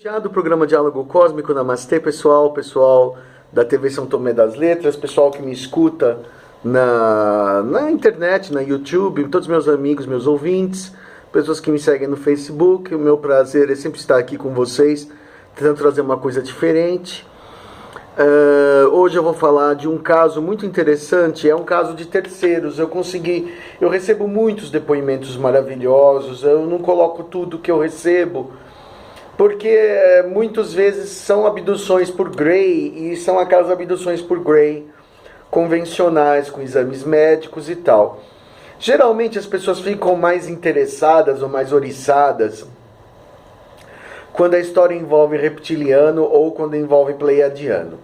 Do programa Diálogo Cósmico, Namastê, pessoal da TV São Tomé das Letras, pessoal que me escuta na internet, na YouTube, todos meus amigos, meus ouvintes, pessoas que me seguem no Facebook. O meu prazer é sempre estar aqui com vocês, tentando trazer uma coisa diferente. Hoje eu vou falar de um caso muito interessante, é um caso de terceiros. Eu recebo muitos depoimentos maravilhosos, eu não coloco tudo que eu recebo, porque muitas vezes são abduções por Grey, e são aquelas abduções por Grey convencionais, com exames médicos e tal. Geralmente as pessoas ficam mais interessadas ou mais oriçadas quando a história envolve reptiliano ou quando envolve pleiadiano.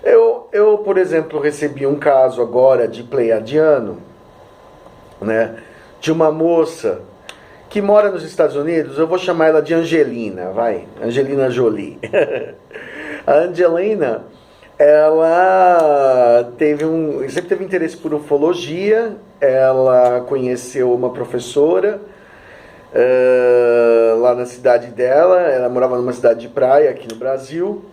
Eu, por exemplo, recebi um caso agora de pleiadiano, né, de uma moça que mora nos Estados Unidos. Eu vou chamar ela de Angelina, Angelina Jolie. A Angelina, ela sempre teve interesse por ufologia. Ela conheceu uma professora lá na cidade dela. Ela morava numa cidade de praia aqui no Brasil.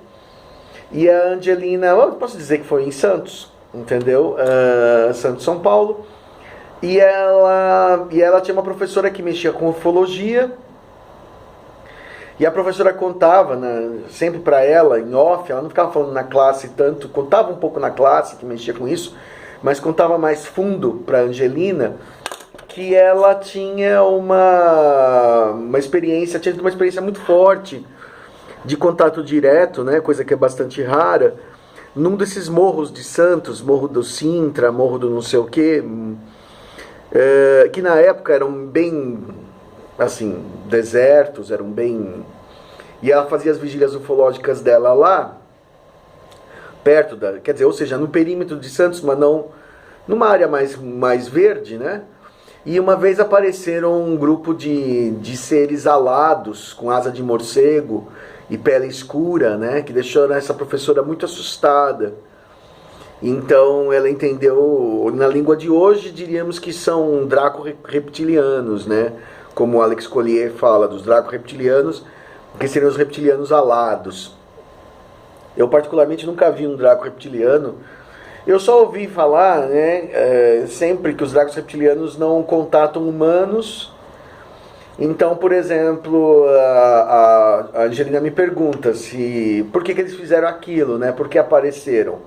E a Angelina, eu posso dizer que foi em Santos, entendeu? Santos, São Paulo. E ela tinha uma professora que mexia com ufologia. E a professora contava, sempre para ela, em off. Ela não ficava falando na classe tanto, contava um pouco na classe que mexia com isso, mas contava mais fundo para a Angelina que ela tinha uma experiência, tinha uma experiência muito forte de contato direto, né, coisa que é bastante rara, num desses morros de Santos, Morro do Sintra, Morro do não sei o quê, que na época eram bem, assim, desertos, eram bem... E ela fazia as vigílias ufológicas dela lá, perto quer dizer, ou seja, no perímetro de Santos, mas não numa área mais verde, né? E uma vez apareceram um grupo de seres alados, com asa de morcego e pele escura, né? Que deixou essa professora muito assustada. Então ela entendeu, na língua de hoje diríamos que são draco-reptilianos, né? Como o Alex Collier fala, dos draco-reptilianos, que seriam os reptilianos alados. Eu particularmente nunca vi um draco-reptiliano. Eu só ouvi falar, né, sempre que os dracos reptilianos não contatam humanos. Então, por exemplo, a Angelina me pergunta por que eles fizeram aquilo, né? Por que apareceram?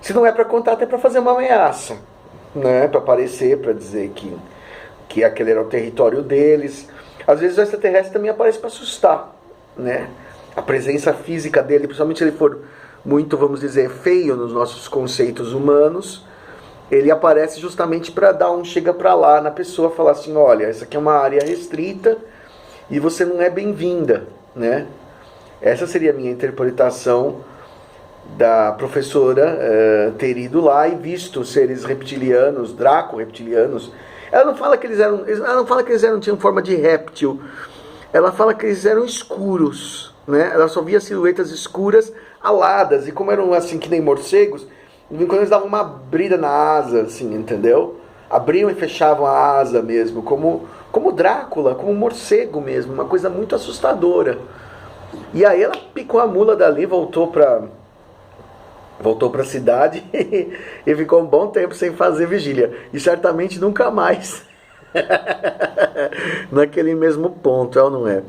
Se não é para contato, é para fazer uma ameaça, né? Para aparecer, para dizer que aquele era o território deles. Às vezes o extraterrestre também aparece para assustar, né? A presença física dele, principalmente se ele for muito, vamos dizer, feio nos nossos conceitos humanos, ele aparece justamente para dar um chega para lá na pessoa, falar assim, olha, essa aqui é uma área restrita e você não é bem-vinda, né? Essa seria a minha interpretação da professora ter ido lá e visto seres reptilianos, draco-reptilianos. Ela não fala que eles tinham forma de réptil. Ela fala que eles eram escuros, né? Ela só via silhuetas escuras, aladas, e como eram assim que nem morcegos, quando eles davam uma abrida na asa, assim, entendeu? Abriam e fechavam a asa mesmo, como Drácula, como um morcego mesmo, uma coisa muito assustadora. E aí ela picou a mula dali, voltou para a cidade e ficou um bom tempo sem fazer vigília. E certamente nunca mais naquele mesmo ponto, é ou não é?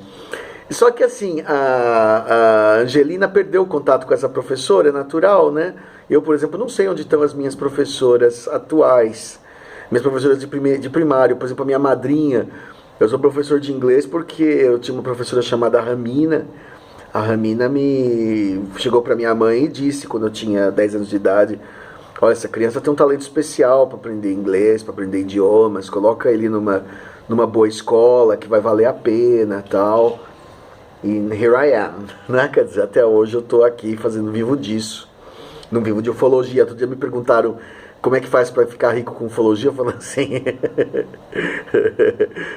Só que assim, a Angelina perdeu o contato com essa professora, é natural, né? Eu, por exemplo, não sei onde estão as minhas professoras atuais, minhas professoras de primário. Por exemplo, a minha madrinha. Eu sou professor de inglês porque eu tinha uma professora chamada Ramina. A Ramina chegou para minha mãe e disse, quando eu tinha 10 anos de idade, olha, essa criança tem um talento especial para aprender inglês, para aprender idiomas, coloca ele numa boa escola que vai valer a pena, tal. E here I am, né? Quer dizer, até hoje eu estou aqui vivo disso. Não vivo de ufologia. Outro dia me perguntaram como é que faz para ficar rico com ufologia. Eu falo assim,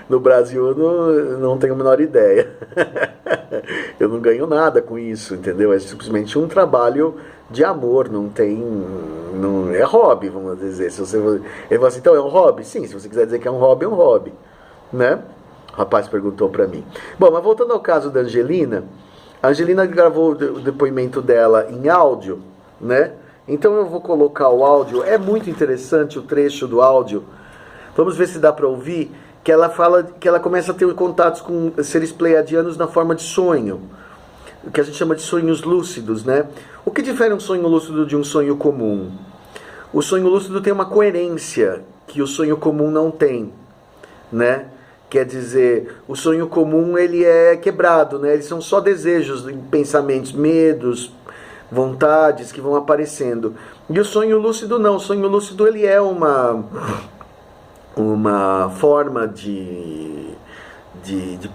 no Brasil eu não tenho a menor ideia. Eu não ganho nada com isso, entendeu? É simplesmente um trabalho de amor, não é hobby, vamos dizer. Se você ele fala assim, então é um hobby? Sim, se você quiser dizer que é um hobby, né? O rapaz perguntou para mim. Bom, mas voltando ao caso da Angelina, A Angelina gravou o depoimento dela em áudio, né? Então eu vou colocar o áudio. É muito interessante o trecho do áudio. Vamos ver se dá para ouvir. Que ela fala que ela começa a ter contatos com seres pleiadianos na forma de sonho. O que a gente chama de sonhos lúcidos, né? O que difere um sonho lúcido de um sonho comum? O sonho lúcido tem uma coerência que o sonho comum não tem, né? Quer dizer, o sonho comum ele é quebrado, né? Eles são só desejos, pensamentos, medos, vontades que vão aparecendo. E o sonho lúcido não. O sonho lúcido ele é uma forma de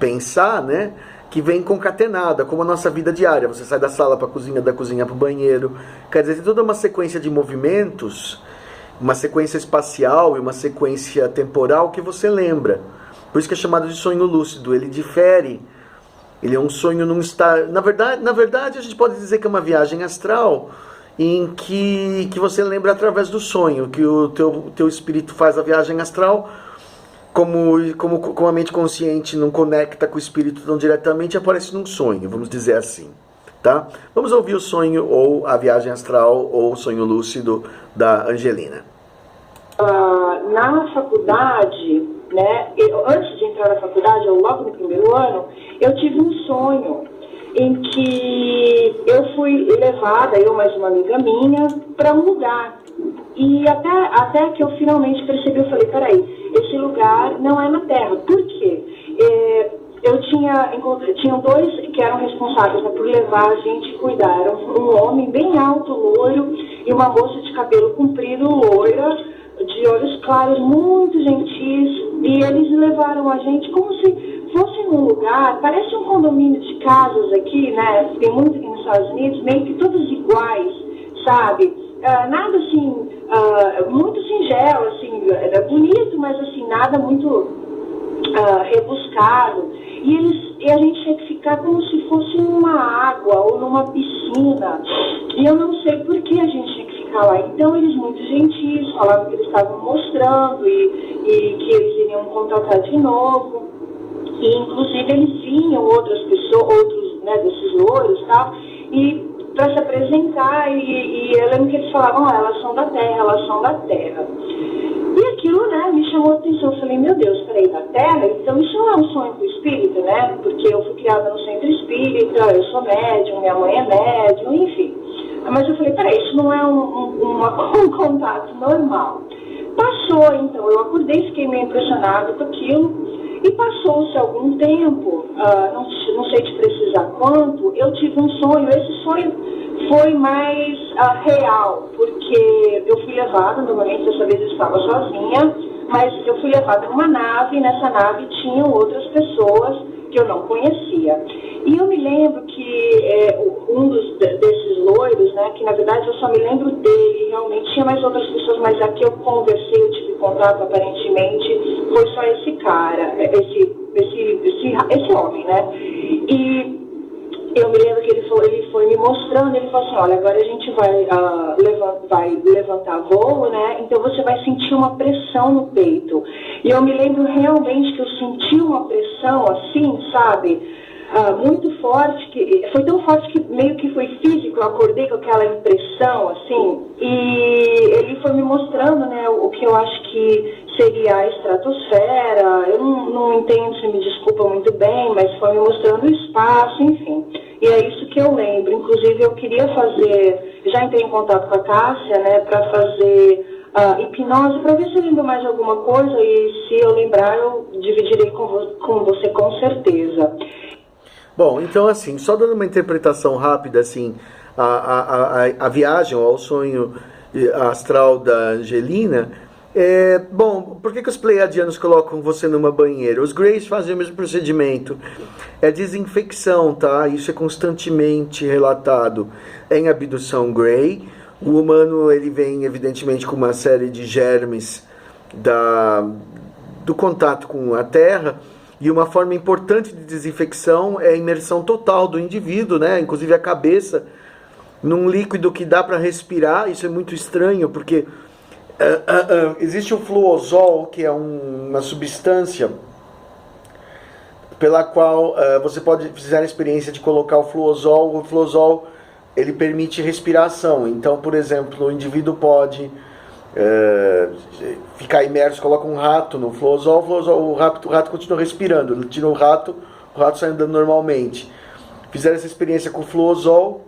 pensar, né? Que vem concatenada, como a nossa vida diária. Você sai da sala para a cozinha, da cozinha para o banheiro. Quer dizer, tem toda uma sequência de movimentos, uma sequência espacial e uma sequência temporal que você lembra. Por isso que é chamado de sonho lúcido. Ele difere. Ele é um sonho num estado... Na verdade, a gente pode dizer que é uma viagem astral em que você lembra através do sonho, que o teu espírito faz a viagem astral, como a mente consciente não conecta com o espírito tão diretamente, aparece num sonho, vamos dizer assim. Tá? Vamos ouvir o sonho, ou a viagem astral, ou o sonho lúcido da Angelina. Na faculdade, né, antes de entrar na faculdade, ou logo no primeiro ano, eu tive um sonho em que eu fui levada, eu mais uma amiga minha, para um lugar. E até que eu finalmente percebi, eu falei, peraí, esse lugar não é na Terra. Por quê? Tinham dois que eram responsáveis, né, por levar a gente cuidar. Era um homem bem alto, loiro, e uma moça de cabelo comprido, loira, de olhos claros, muito gentis, e eles levaram a gente como se fosse num lugar, parece um condomínio de casas aqui, né, tem muito aqui nos Estados Unidos, meio que todos iguais, sabe? Nada assim, muito singelo, assim, era bonito, mas assim, nada muito rebuscado. E a gente tinha que ficar como se fosse numa água ou numa piscina. E eu não sei por que a gente tinha que ficar lá. Então eles muito gentis, falavam que eles estavam mostrando e que eles iriam contratar de novo. E inclusive eles vinham outras pessoas, outros, né, desses loiros e tal, e para se apresentar, e eu lembro que eles falavam, elas são da Terra, elas são da Terra. E aquilo, né, me chamou a atenção. Eu falei, meu Deus, peraí, da Terra? Então isso não é um sonho do espírita, né? Porque eu fui criada no centro espírita, eu sou médium, minha mãe é médium, enfim. Mas eu falei, peraí, isso não é um contato normal. Passou, então, eu acordei, fiquei meio impressionada com aquilo, e passou-se algum tempo, não sei te precisar quanto, eu tive um sonho. Esse sonho foi mais real, porque eu fui levada, normalmente dessa vez eu estava sozinha, mas eu fui levada numa nave, e nessa nave tinham outras pessoas que eu não conhecia. E eu me lembro que um desses loiros, né, que na verdade eu só me lembro dele, realmente tinha mais outras pessoas, mas aqui eu conversei, eu tive contato aparentemente, foi só esse cara, esse homem, né? E eu me lembro que ele foi me mostrando, ele falou assim, olha, agora a gente vai levantar voo, né? Então você vai sentir uma pressão no peito. E eu me lembro realmente que eu senti uma pressão assim, sabe? Muito forte, foi tão forte que meio que foi físico, eu acordei com aquela impressão, assim, e ele foi me mostrando, né, o que eu acho que seria a estratosfera. Eu não entendo, se me desculpa muito bem, mas foi me mostrando o espaço, enfim, e é isso que eu lembro. Inclusive eu queria já entrei em contato com a Cássia, né, para fazer hipnose, para ver se eu lembro mais de alguma coisa, e se eu lembrar eu dividirei com você com certeza. Bom, então assim, só dando uma interpretação rápida, assim, a viagem ao sonho astral da Angelina, bom, por que os pleiadianos colocam você numa banheira? Os Greys fazem o mesmo procedimento, é desinfecção, tá? Isso é constantemente relatado em abdução Grey. O humano, ele vem evidentemente com uma série de germes do contato com a Terra. E uma forma importante de desinfecção é a imersão total do indivíduo, né? Inclusive a cabeça, num líquido que dá para respirar. Isso é muito estranho, porque existe o fluozol, que é uma substância pela qual você pode fazer a experiência de colocar o fluozol. O fluozol, ele permite respiração. Então, por exemplo, o indivíduo pode ficar imerso, coloca um rato no fluozol, o rato continua respirando. Ele tira o rato sai andando normalmente. Fizeram essa experiência com o fluozol.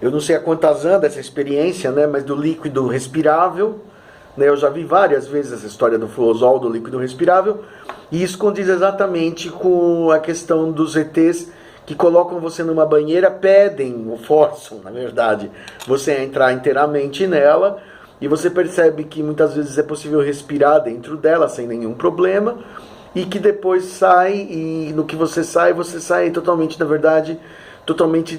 Eu não sei a quantas anda essa experiência, né, mas do líquido respirável, né, eu já vi várias vezes essa história do fluozol, do líquido respirável, e isso condiz exatamente com a questão dos ETs que colocam você numa banheira, pedem, ou forçam, na verdade, você a entrar inteiramente nela, e você percebe que muitas vezes é possível respirar dentro dela sem nenhum problema, e que depois sai, e no que você sai totalmente, na verdade, totalmente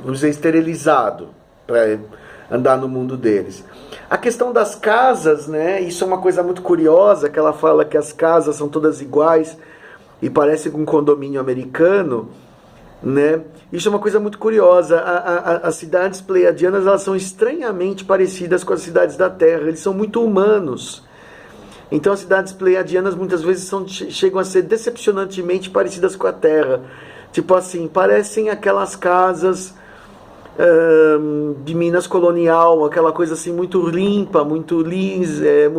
vamos dizer, esterilizado para andar no mundo deles. A questão das casas, né? Isso é uma coisa muito curiosa, que ela fala que as casas são todas iguais e parece um condomínio americano, né? Isso é uma coisa muito curiosa. As cidades pleiadianas, elas são estranhamente parecidas com as cidades da Terra. Eles são muito humanos. Então as cidades pleiadianas muitas vezes chegam a ser decepcionantemente parecidas com a Terra. Tipo assim, parecem aquelas casas de Minas colonial, aquela coisa assim muito limpa, muito lisa,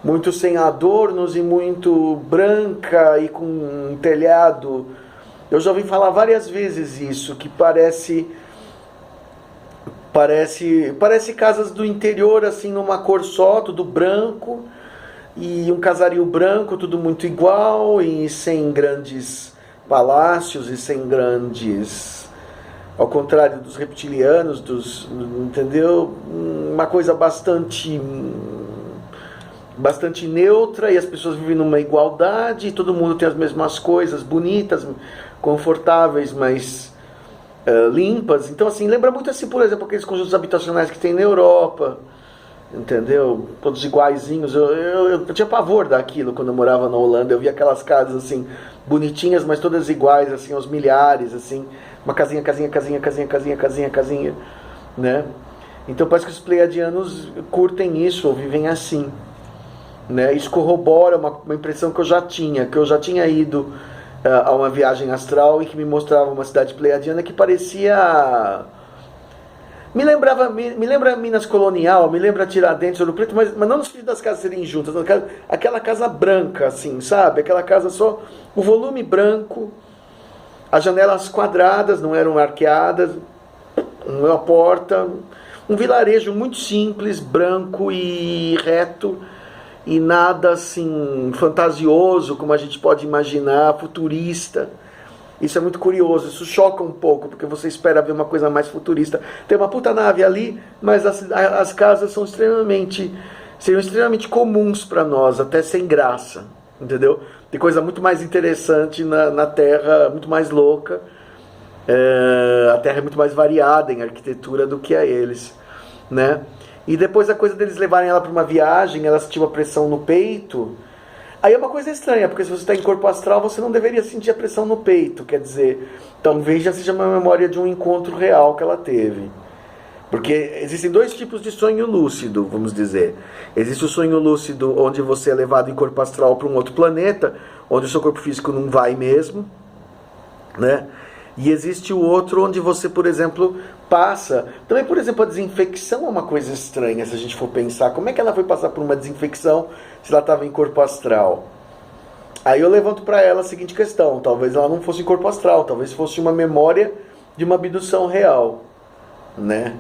muito sem adornos e muito branca e com um telhado. Eu já ouvi falar várias vezes isso, que parece casas do interior, assim, numa cor só, tudo branco, e um casario branco, tudo muito igual, e sem grandes palácios, e sem grandes... Ao contrário dos reptilianos, entendeu? Uma coisa bastante neutra, e as pessoas vivem numa igualdade, e todo mundo tem as mesmas coisas, bonitas, confortáveis, mas limpas. Então, assim, lembra muito, assim, por exemplo, aqueles conjuntos habitacionais que tem na Europa, entendeu? Todos iguaizinhos. Eu tinha pavor daquilo quando eu morava na Holanda. Eu via aquelas casas, assim, bonitinhas, mas todas iguais, assim, aos milhares, assim, uma casinha, né? Então parece que os pleiadianos curtem isso, ou vivem assim, né? Isso corrobora uma impressão que eu já tinha ido a uma viagem astral e que me mostrava uma cidade pleiadiana que parecia... Me lembra Minas Colonial, me lembra Tiradentes, Ouro Preto, mas não no sentido das casas serem juntas, aquela casa branca, assim, sabe? Aquela casa só, o volume branco, as janelas quadradas, não eram arqueadas, uma porta, um vilarejo muito simples, branco e reto, e nada assim fantasioso, como a gente pode imaginar, futurista. Isso é muito curioso, isso choca um pouco, porque você espera ver uma coisa mais futurista. Tem uma puta nave ali, mas as casas seriam extremamente comuns para nós, até sem graça, entendeu? Tem coisa muito mais interessante na Terra, muito mais louca. A Terra é muito mais variada em arquitetura do que a eles, né? E depois a coisa deles levarem ela para uma viagem, ela sentiu a pressão no peito. Aí é uma coisa estranha, porque se você está em corpo astral, você não deveria sentir a pressão no peito. Quer dizer, talvez já seja uma memória de um encontro real que ela teve. Porque existem dois tipos de sonho lúcido, vamos dizer. Existe o sonho lúcido onde você é levado em corpo astral para um outro planeta, onde o seu corpo físico não vai mesmo, né? E existe o outro onde você, por exemplo, passa... Também, por exemplo, a desinfecção é uma coisa estranha, se a gente for pensar. Como é que ela foi passar por uma desinfecção se ela estava em corpo astral? Aí eu levanto para ela a seguinte questão. Talvez ela não fosse em corpo astral, talvez fosse uma memória de uma abdução real, né?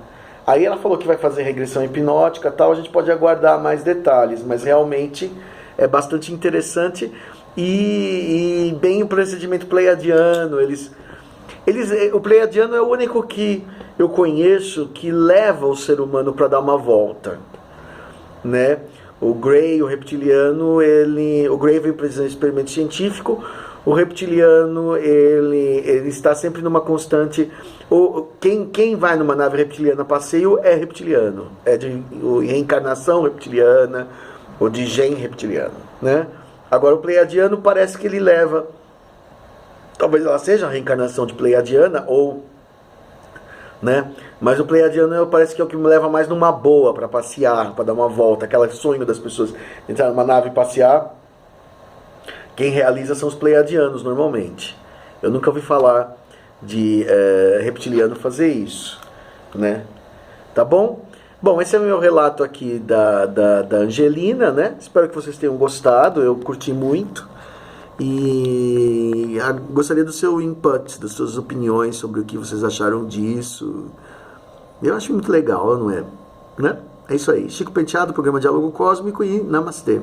Aí ela falou que vai fazer regressão hipnótica e tal, a gente pode aguardar mais detalhes, mas realmente é bastante interessante e bem o procedimento pleiadiano. O pleiadiano é o único que eu conheço que leva o ser humano para dar uma volta, né? O Gray, o reptiliano, o Gray vem para fazer um experimento científico. O reptiliano, ele está sempre numa constante... Quem vai numa nave reptiliana a passeio é reptiliano. É de reencarnação reptiliana, ou de gen reptiliano, né? Agora o pleiadiano parece que ele leva... Talvez ela seja a reencarnação de pleiadiana, ou... né? Mas o pleiadiano parece que é o que me leva mais numa boa, para passear, para dar uma volta. Aquele sonho das pessoas entrar numa nave e passear. Quem realiza são os pleiadianos normalmente. Eu nunca ouvi falar de reptiliano fazer isso, né? Tá bom? Bom, esse é o meu relato aqui da Angelina, né? Espero que vocês tenham gostado, eu curti muito. E gostaria do seu input, das suas opiniões sobre o que vocês acharam disso. Eu acho muito legal, não é? Né? É isso aí. Chico Penteado, programa Diálogo Cósmico e Namastê.